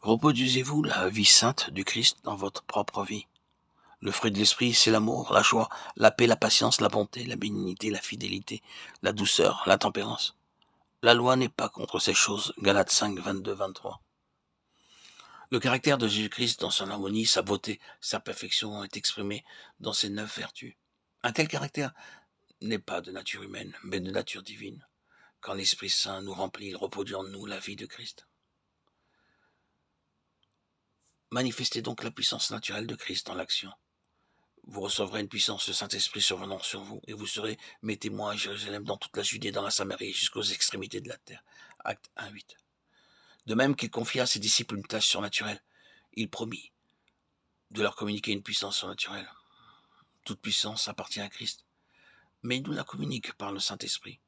Reproduisez-vous la vie sainte du Christ dans votre propre vie. Le fruit de l'esprit, c'est l'amour, la joie, la paix, la patience, la bonté, la bénignité, la fidélité, la douceur, la tempérance. La loi n'est pas contre ces choses. Galates 5, 22, 23. Le caractère de Jésus-Christ dans son harmonie, sa beauté, sa perfection est exprimé dans ses 9 vertus. Un tel caractère n'est pas de nature humaine, mais de nature divine. Quand l'Esprit Saint nous remplit, il reproduit en nous la vie de Christ. Manifestez donc la puissance naturelle de Christ dans l'action. Vous recevrez une puissance de Saint-Esprit survenant sur vous, et vous serez mes témoins à Jérusalem, dans toute la Judée, dans la Samarie, jusqu'aux extrémités de la terre. Acte 1, 8. De même qu'il confia à ses disciples une tâche surnaturelle, il promit de leur communiquer une puissance surnaturelle. Toute puissance appartient à Christ, mais il nous la communique par le Saint-Esprit.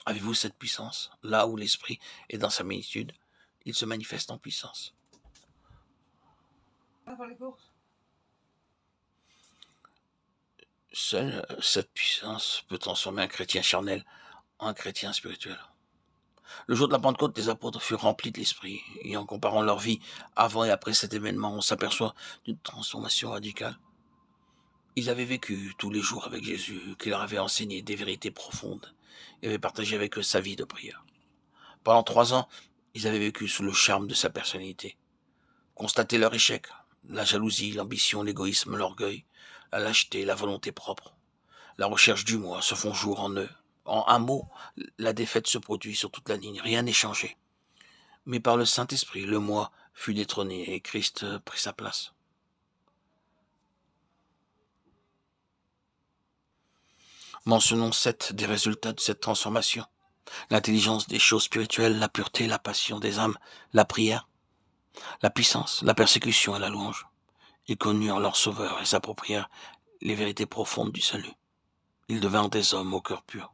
Avez-vous cette puissance? Là où l'Esprit est dans sa plénitude, il se manifeste en puissance. Seule cette puissance peut transformer un chrétien charnel en un chrétien spirituel. Le jour de la Pentecôte, les apôtres furent remplis de l'Esprit, et en comparant leur vie avant et après cet événement, on s'aperçoit d'une transformation radicale. Ils avaient vécu tous les jours avec Jésus, qui leur avait enseigné des vérités profondes, et avait partagé avec eux sa vie de prière. Pendant 3 ans, ils avaient vécu sous le charme de sa personnalité. Constater leur échec, la jalousie, l'ambition, l'égoïsme, l'orgueil, la lâcheté, la volonté propre, la recherche du moi se font jour en eux. En un mot, la défaite se produit sur toute la ligne, rien n'est changé. Mais par le Saint-Esprit, le moi fut détrôné et Christ prit sa place. Mentionnons 7 des résultats de cette transformation. L'intelligence des choses spirituelles, la pureté, la passion des âmes, la prière, la puissance, la persécution et la louange. Ils connurent leur Sauveur et s'approprièrent les vérités profondes du salut. Ils devinrent des hommes au cœur pur.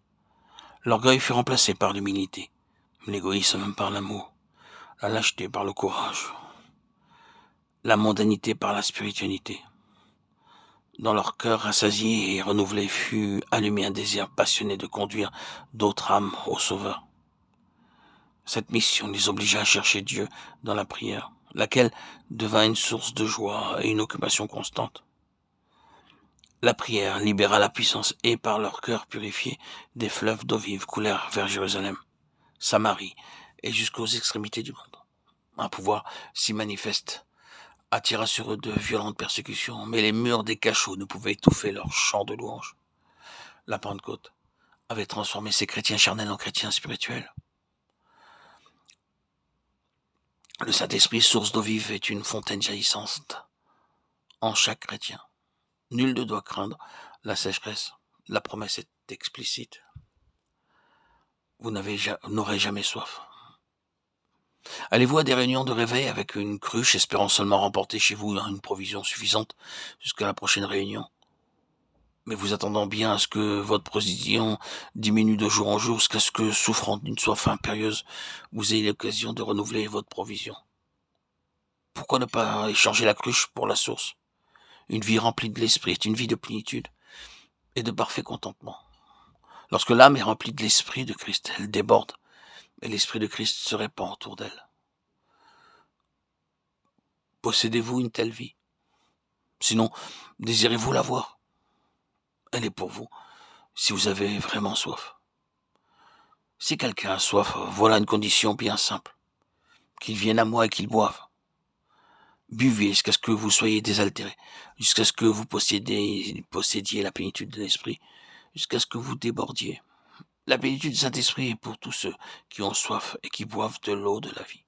L'orgueil fut remplacé par l'humilité, l'égoïsme par l'amour, la lâcheté par le courage, la mondanité par la spiritualité. Dans leur cœur rassasié et renouvelé fut allumé un désir passionné de conduire d'autres âmes au Sauveur. Cette mission les obligea à chercher Dieu dans la prière, laquelle devint une source de joie et une occupation constante. La prière libéra la puissance et, par leur cœur purifié, des fleuves d'eau vive coulèrent vers Jérusalem, Samarie et jusqu'aux extrémités du monde. Un pouvoir si manifeste attira sur eux de violentes persécutions, mais les murs des cachots ne pouvaient étouffer leur chant de louange. La Pentecôte avait transformé ces chrétiens charnels en chrétiens spirituels. Le Saint-Esprit, source d'eau vive, est une fontaine jaillissante en chaque chrétien. Nul ne doit craindre la sécheresse. La promesse est explicite. Vous n'aurez jamais soif. Allez-vous à des réunions de réveil avec une cruche, espérant seulement remporter chez vous une provision suffisante jusqu'à la prochaine réunion? Mais vous attendant bien à ce que votre provision diminue de jour en jour, jusqu'à ce que, souffrant d'une soif impérieuse, vous ayez l'occasion de renouveler votre provision. Pourquoi ne pas échanger la cruche pour la source? Une vie remplie de l'esprit est une vie de plénitude et de parfait contentement. Lorsque l'âme est remplie de l'esprit de Christ, elle déborde, et l'esprit de Christ se répand autour d'elle. Possédez-vous une telle vie? Sinon, désirez-vous l'avoir? Elle est pour vous, si vous avez vraiment soif. Si quelqu'un a soif, voilà une condition bien simple. Qu'il vienne à moi et qu'il boive. Buvez jusqu'à ce que vous soyez désaltérés, jusqu'à ce que vous possédiez la plénitude de l'esprit, jusqu'à ce que vous débordiez. La plénitude du Saint-Esprit est pour tous ceux qui ont soif et qui boivent de l'eau de la vie.